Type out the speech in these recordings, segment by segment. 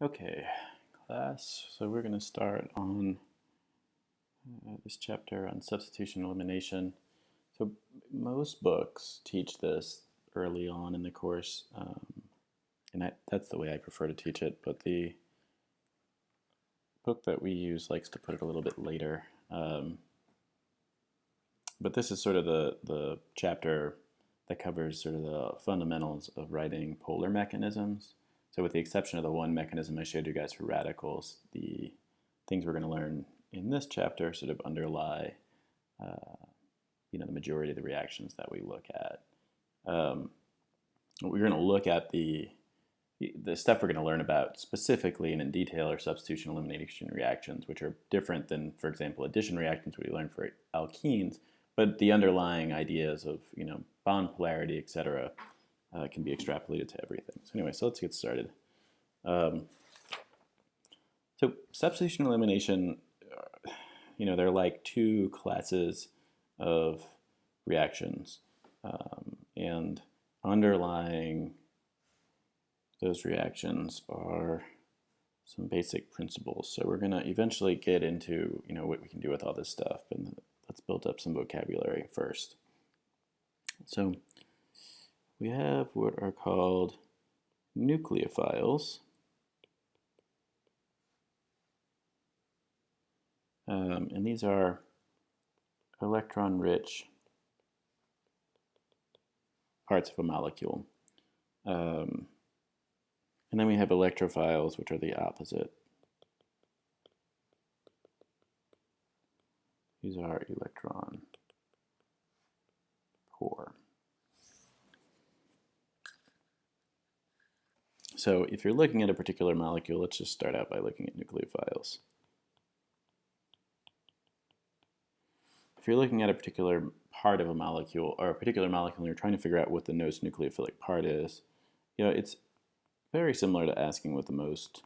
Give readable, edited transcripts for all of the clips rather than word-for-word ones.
Okay, class, so we're going to start on this chapter on substitution elimination. So most books teach this early on in the course, and that's the way I prefer to teach it, but the book that we use likes to put it a little bit later. But this is sort of the chapter that covers sort of the fundamentals of writing polar mechanisms. So with the exception of the one mechanism I showed you guys for radicals, the things we're going to learn in this chapter sort of underlie the majority of the reactions that we look at. We're going to look at the stuff we're going to learn about specifically and in detail are substitution elimination reactions, which are different than, for example, addition reactions we learn for alkenes, but the underlying ideas of bond polarity, etc., can be extrapolated to everything. So anyway, so let's get started. So substitution elimination, they're like two classes of reactions, and underlying those reactions are some basic principles. So we're going to eventually get into what we can do with all this stuff, and let's build up some vocabulary first. So we have what are called nucleophiles. And these are electron-rich parts of a molecule. And then we have electrophiles, which are the opposite. These are electron poor. So if you're looking at a particular molecule, let's just start out by looking at nucleophiles. If you're looking at a particular part of a molecule, or a particular molecule, and you're trying to figure out what the most nucleophilic part is, it's very similar to asking what the most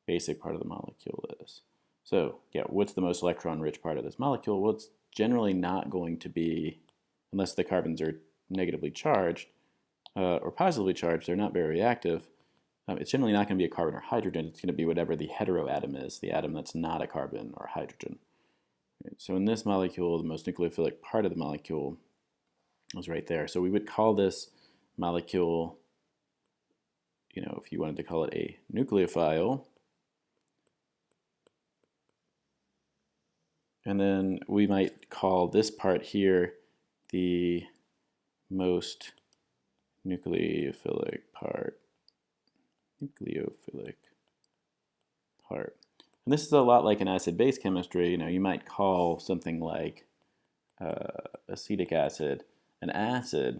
basic part of the molecule is. So, what's the most electron-rich part of this molecule? Well, it's generally not going to be, unless the carbons are negatively charged or positively charged, they're not very reactive. It's generally not going to be a carbon or hydrogen. It's going to be whatever the heteroatom is, the atom that's not a carbon or hydrogen. So in this molecule, the most nucleophilic part of the molecule is right there. So we would call this molecule, if you wanted to call it a nucleophile. And then we might call this part here the most nucleophilic part. And this is a lot like an acid-base chemistry. You might call something like acetic acid an acid,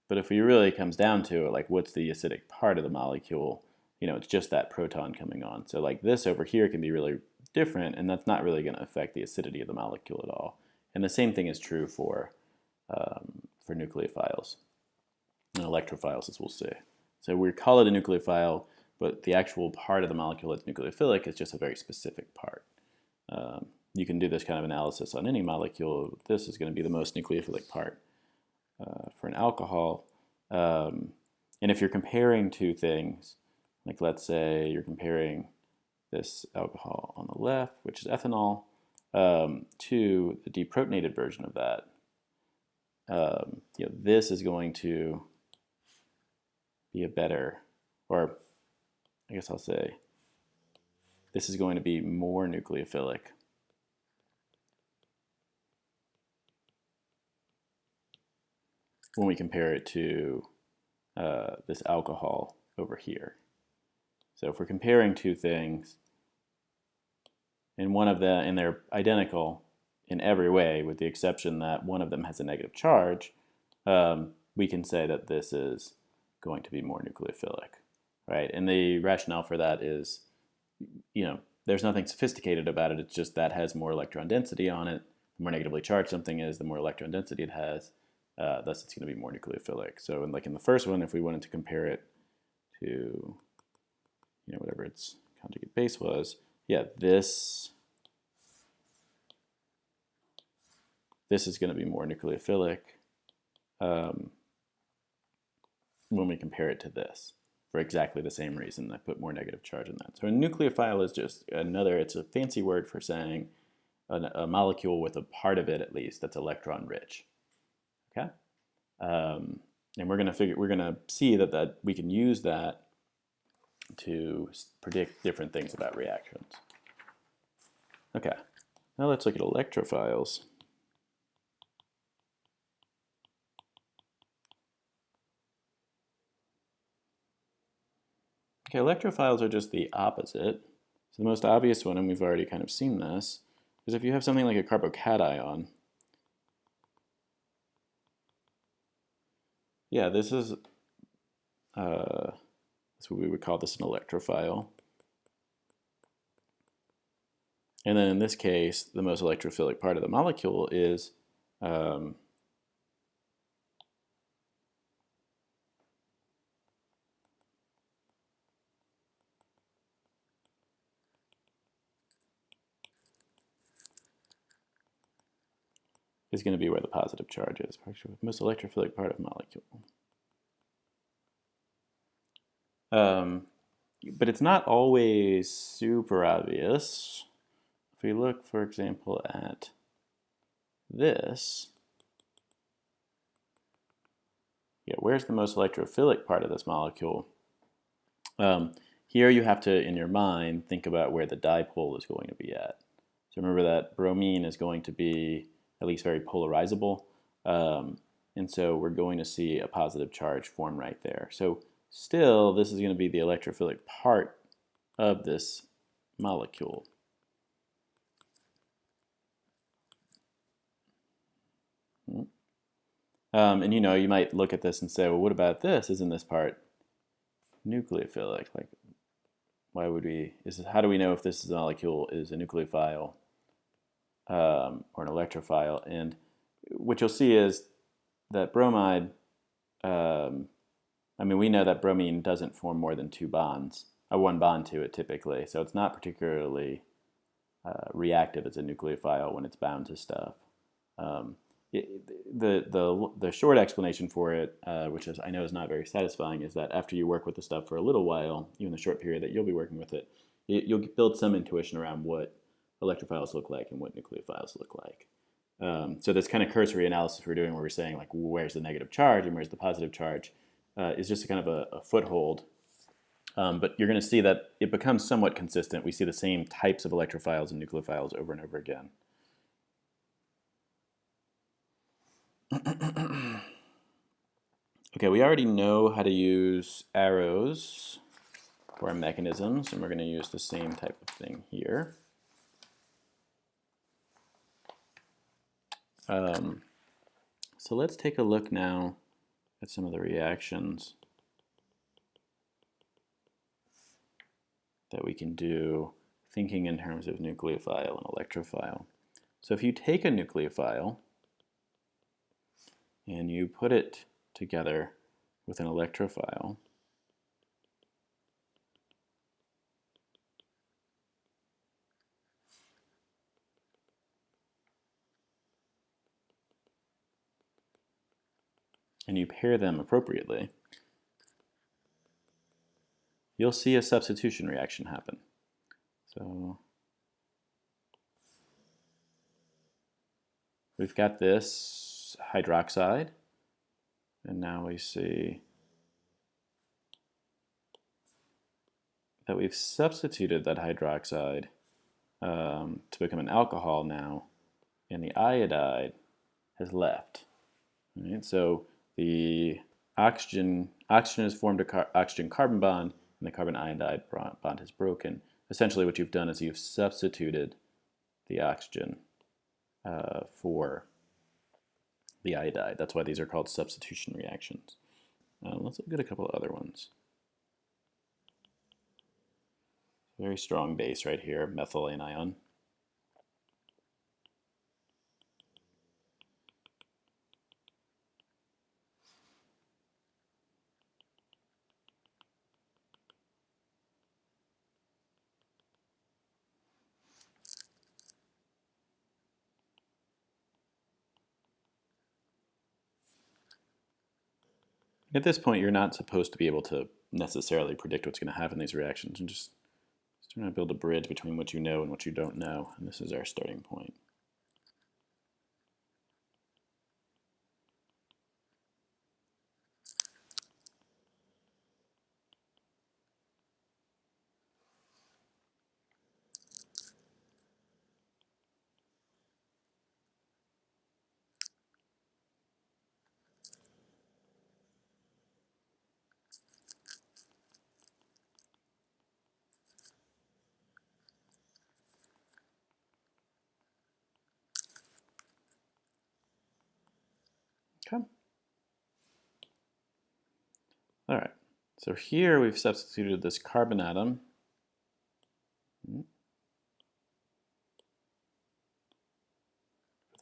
but if it really comes down to it, like what's the acidic part of the molecule, it's just that proton coming on. So like this over here can be really different, and that's not really going to affect the acidity of the molecule at all. And the same thing is true for nucleophiles and electrophiles, as we'll see. So we call it a nucleophile, but the actual part of the molecule that's nucleophilic is just a very specific part. You can do this kind of analysis on any molecule. This is going to be the most nucleophilic part for an alcohol. And if you're comparing two things, like let's say you're comparing this alcohol on the left, which is ethanol, to the deprotonated version of that, this is going to be a better, or I guess I'll say, this is going to be more nucleophilic when we compare it to this alcohol over here. So if we're comparing two things, and they're identical in every way, with the exception that one of them has a negative charge, we can say that this is going to be more nucleophilic, right? And the rationale for that is, there's nothing sophisticated about it. It's just that has more electron density on it. The more negatively charged something is, the more electron density it has. Thus, it's going to be more nucleophilic. So, in the first one, if we wanted to compare it to, whatever its conjugate base was, this is going to be more nucleophilic when we compare it to this. for exactly the same reason. I put more negative charge in that. So a nucleophile is just another, it's a fancy word for saying a molecule with a part of it at least that's electron rich. Okay? And we're gonna see that we can use that to predict different things about reactions. Okay, now let's look at electrophiles. Okay, electrophiles are just the opposite. So the most obvious one, and we've already kind of seen this, is if you have something like a carbocation. Yeah, this is that's what we would call this an electrophile. And then in this case, the most electrophilic part of the molecule is going to be where the positive charge is, the most electrophilic part of the molecule. But it's not always super obvious. If we look, for example, at this, yeah, where's the most electrophilic part of this molecule? Here you have to, in your mind, think about where the dipole is going to be at. So remember that bromine is going to be at least very polarizable, and so we're going to see a positive charge form right there. So still, this is going to be the electrophilic part of this molecule. And you might look at this and say, well, what about this? Isn't this part nucleophilic? Like, why would we? How do we know if this molecule is a nucleophile or an electrophile? And what you'll see is that bromide. We know that bromine doesn't form more than one bond to it typically, so it's not particularly reactive as a nucleophile when it's bound to stuff. The short explanation for it, which I know is not very satisfying, is that after you work with the stuff for a little while, even the short period that you'll be working with it, you'll build some intuition around what electrophiles look like and what nucleophiles look like. So this kind of cursory analysis we're doing where we're saying, like, where's the negative charge and where's the positive charge, is just a kind of a foothold. But you're going to see that it becomes somewhat consistent. We see the same types of electrophiles and nucleophiles over and over again. Okay, we already know how to use arrows for our mechanisms, and we're going to use the same type of thing here. So let's take a look now at some of the reactions that we can do thinking in terms of nucleophile and electrophile. So if you take a nucleophile and you put it together with an electrophile, and you pair them appropriately, you'll see a substitution reaction happen. So we've got this hydroxide, and now we see that we've substituted that hydroxide to become an alcohol now, and the iodide has left. All right, so the oxygen has formed an oxygen-carbon bond, and the carbon-iodide bond has broken. Essentially what you've done is you've substituted the oxygen for the iodide. That's why these are called substitution reactions. Let's look at a couple of other ones. Very strong base right here, methyl anion. At this point, you're not supposed to be able to necessarily predict what's going to happen in these reactions, and just trying to build a bridge between what you know and what you don't know, and this is our starting point. Okay. All right. So here we've substituted this carbon atom with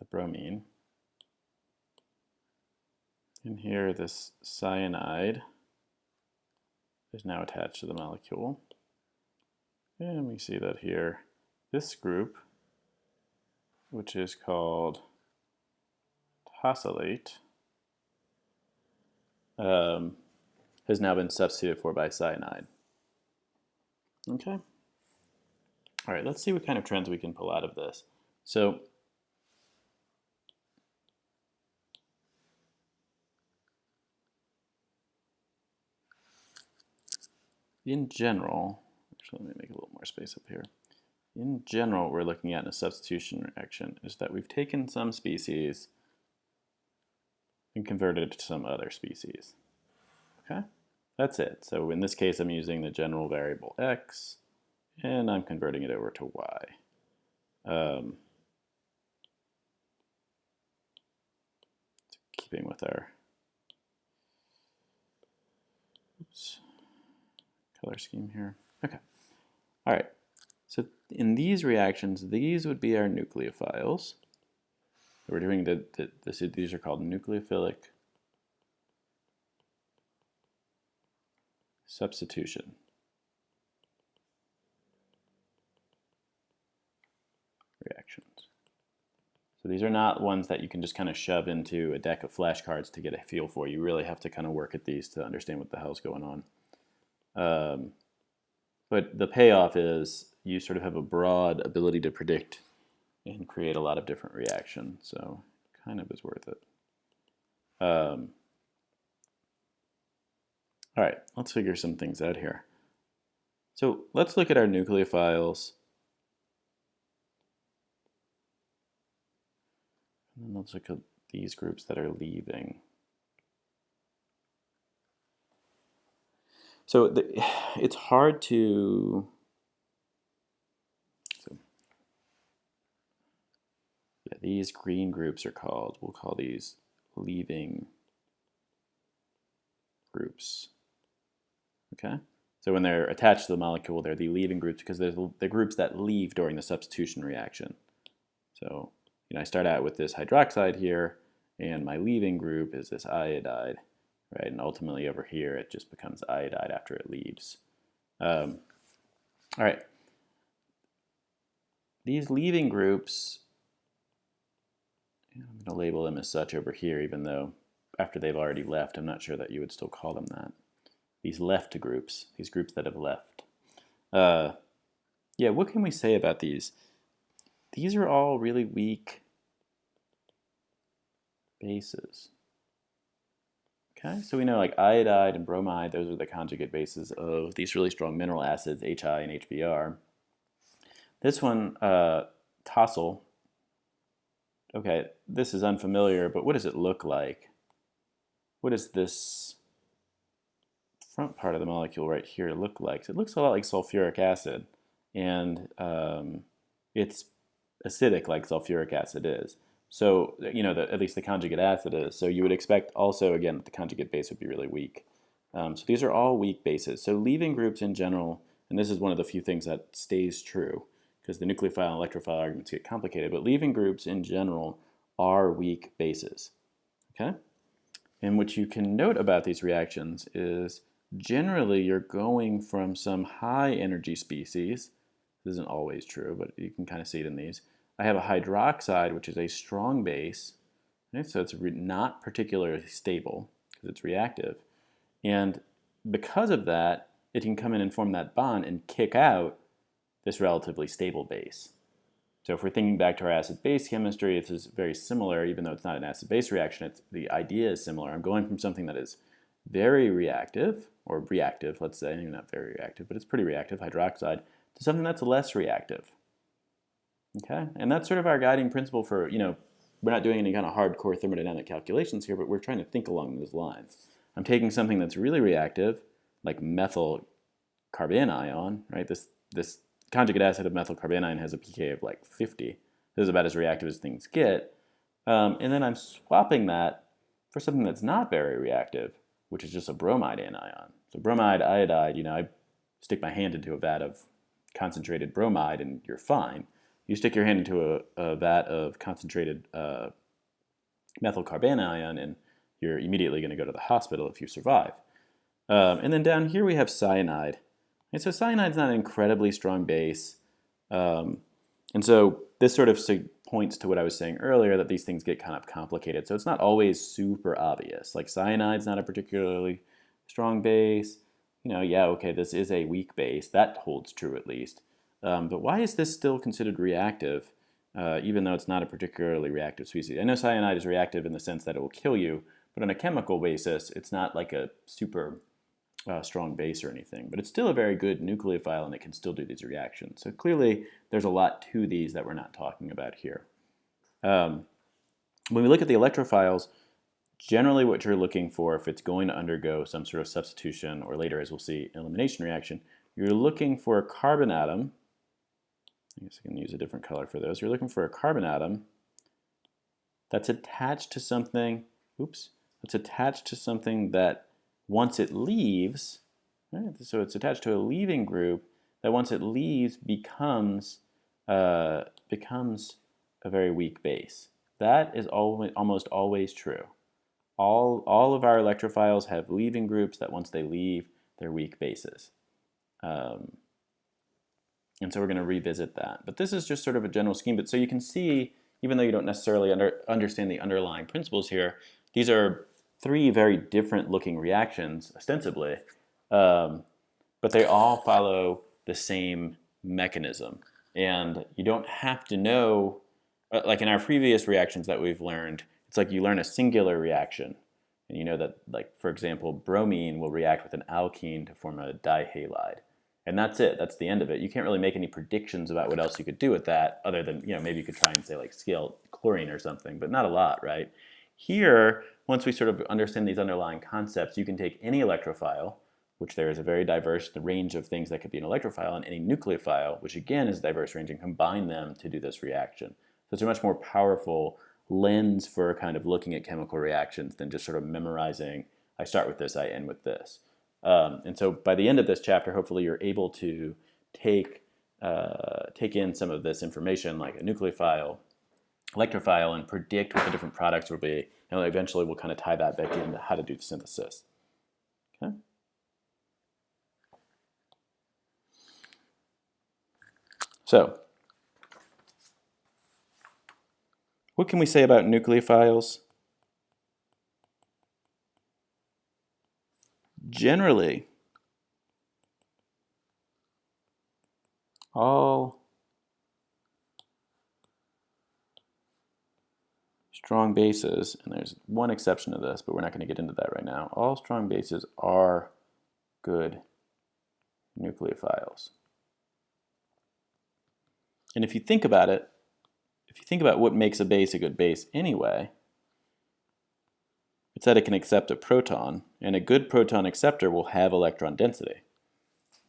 a bromine. And here this cyanide is now attached to the molecule. And we see that here this group, which is called tosylate, has now been substituted for by cyanide. Okay. All right, let's see what kind of trends we can pull out of this. So in general, actually let me make a little more space up here. In general, what we're looking at in a substitution reaction is that we've taken some species and converted it to some other species. Okay, that's it. So in this case, I'm using the general variable x, and I'm converting it over to y. Keeping with our color scheme here. Okay. All right. So in these reactions, these would be our nucleophiles. We're doing these are called nucleophilic substitution reactions. So these are not ones that you can just kind of shove into a deck of flashcards to get a feel for. You really have to kind of work at these to understand what the hell's going on. But the payoff is you sort of have a broad ability to predict and create a lot of different reactions. So it kind of is worth it. All right, let's figure some things out here. So let's look at our nucleophiles. And then let's look at these groups that are leaving. So it's hard to, these green groups are called, we'll call these leaving groups. Okay? So when they're attached to the molecule, they're the leaving groups because they're the groups that leave during the substitution reaction. So, I start out with this hydroxide here, and my leaving group is this iodide, right? And ultimately over here, it just becomes iodide after it leaves. All right. These leaving groups, I'm going to label them as such over here, even though after they've already left, I'm not sure that you would still call them that. These left groups, these groups that have left. Yeah, what can we say about these? These are all really weak bases. Okay, so we know like iodide and bromide, those are the conjugate bases of these really strong mineral acids, HI and HBr. This one, tosyl, okay, this is unfamiliar, but what does it look like? What does this front part of the molecule right here look like? So it looks a lot like sulfuric acid, and it's acidic like sulfuric acid is. So, at least the conjugate acid is. So you would expect also, again, that the conjugate base would be really weak. So these are all weak bases. So leaving groups in general, and this is one of the few things that stays true, because the nucleophile and electrophile arguments get complicated, but leaving groups in general are weak bases. Okay? And what you can note about these reactions is generally you're going from some high energy species. This isn't always true, but you can kind of see it in these. I have a hydroxide, which is a strong base, okay? So it's not particularly stable because it's reactive. And because of that, it can come in and form that bond and kick out this relatively stable base. So if we're thinking back to our acid-base chemistry, this is very similar, even though it's not an acid-base reaction. The idea is similar. I'm going from something that is very reactive, or reactive, let's say, maybe not very reactive, but it's pretty reactive, hydroxide, to something that's less reactive. Okay, and that's sort of our guiding principle for, we're not doing any kind of hardcore thermodynamic calculations here, but we're trying to think along those lines. I'm taking something that's really reactive, like methyl carbanion, right? This conjugate acid of methyl carbanion has a pK of like 50. This is about as reactive as things get. And then I'm swapping that for something that's not very reactive, which is just a bromide anion. So bromide, iodide, I stick my hand into a vat of concentrated bromide and you're fine. You stick your hand into a vat of concentrated methyl carbanion and you're immediately going to go to the hospital if you survive. And then down here we have cyanide. And so cyanide's not an incredibly strong base. And so this sort of points to what I was saying earlier, that these things get kind of complicated. So it's not always super obvious. Like cyanide's not a particularly strong base. Yeah, okay, this is a weak base. That holds true at least. But why is this still considered reactive, even though it's not a particularly reactive species? I know cyanide is reactive in the sense that it will kill you, but on a chemical basis, it's not like a super strong base or anything. But it's still a very good nucleophile, and it can still do these reactions. So clearly, there's a lot to these that we're not talking about here. When we look at the electrophiles, generally what you're looking for, if it's going to undergo some sort of substitution, or later, as we'll see, elimination reaction, you're looking for a carbon atom. I guess I can use a different color for those. You're looking for a carbon atom that's attached to something, that's attached to something that once it leaves, right, so it's attached to a leaving group that once it leaves becomes a very weak base. That is almost always true. All of our electrophiles have leaving groups that once they leave, they're weak bases. And so we're going to revisit that. But this is just sort of a general scheme. But so you can see, even though you don't necessarily understand the underlying principles here, these are three very different looking reactions, ostensibly, but they all follow the same mechanism. And you don't have to know, like in our previous reactions that we've learned, it's like you learn a singular reaction. And you know that, like, for example, bromine will react with an alkene to form a dihalide. And that's it. That's the end of it. You can't really make any predictions about what else you could do with that, other than, maybe you could try and say, like, scale chlorine or something, but not a lot, right? Here, once we sort of understand these underlying concepts, you can take any electrophile, which there is a very diverse range of things that could be an electrophile, and any nucleophile, which again is a diverse range, and combine them to do this reaction. So it's a much more powerful lens for kind of looking at chemical reactions than just sort of memorizing, I start with this, I end with this. And so by the end of this chapter, hopefully you're able to take in some of this information, like a nucleophile, electrophile, and predict what the different products will be. And eventually we'll kind of tie that back into how to do the synthesis. Okay. So, what can we say about nucleophiles? Generally, all strong bases, and there's one exception to this, but we're not going to get into that right now. All strong bases are good nucleophiles. And if you think about it, if you think about what makes a base a good base anyway, it's that it can accept a proton, and a good proton acceptor will have electron density.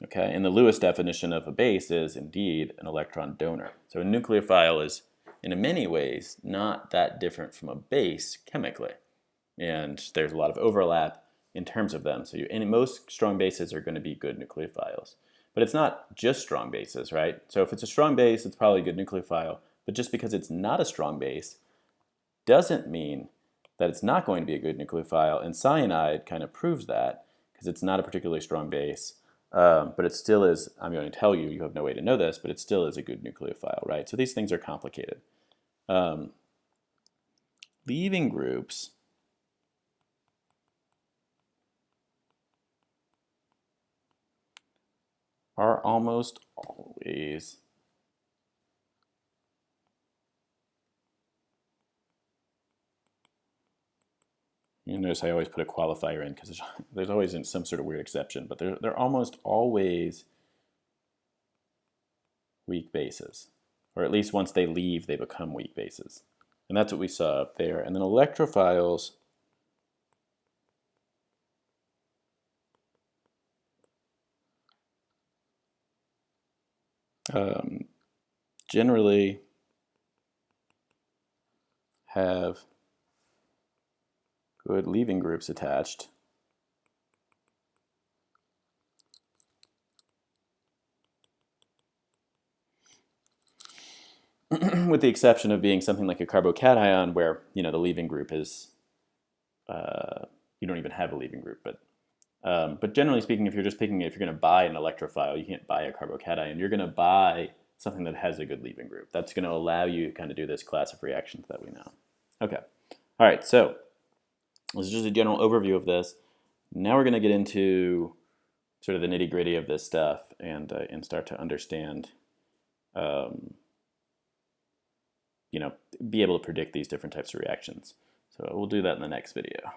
Okay, and the Lewis definition of a base is indeed an electron donor. So a nucleophile is, in many ways, not that different from a base chemically. And there's a lot of overlap in terms of them. So most strong bases are going to be good nucleophiles. But it's not just strong bases, right? So if it's a strong base, it's probably a good nucleophile. But just because it's not a strong base doesn't mean that it's not going to be a good nucleophile. And cyanide kind of proves that, because it's not a particularly strong base. But it still is, I'm going to tell you, you have no way to know this, but it still is a good nucleophile, right? So these things are complicated. Leaving groups are almost always you notice I always put a qualifier in because there's always some sort of weird exception, but they're almost always weak bases. Or at least once they leave, they become weak bases. And that's what we saw up there. And then electrophiles generally have good leaving groups attached. With the exception of being something like a carbocation where, you know, the leaving group is, you don't even have a leaving group. But generally speaking, if you're just picking, if you're going to buy an electrophile, you can't buy a carbocation. You're going to buy something that has a good leaving group. That's going to allow you to kind of do this class of reactions that we know. Okay. All right, so this is just a general overview of this. Now we're going to get into sort of the nitty-gritty of this stuff and start to understand, you know, be able to predict these different types of reactions. So we'll do that in the next video.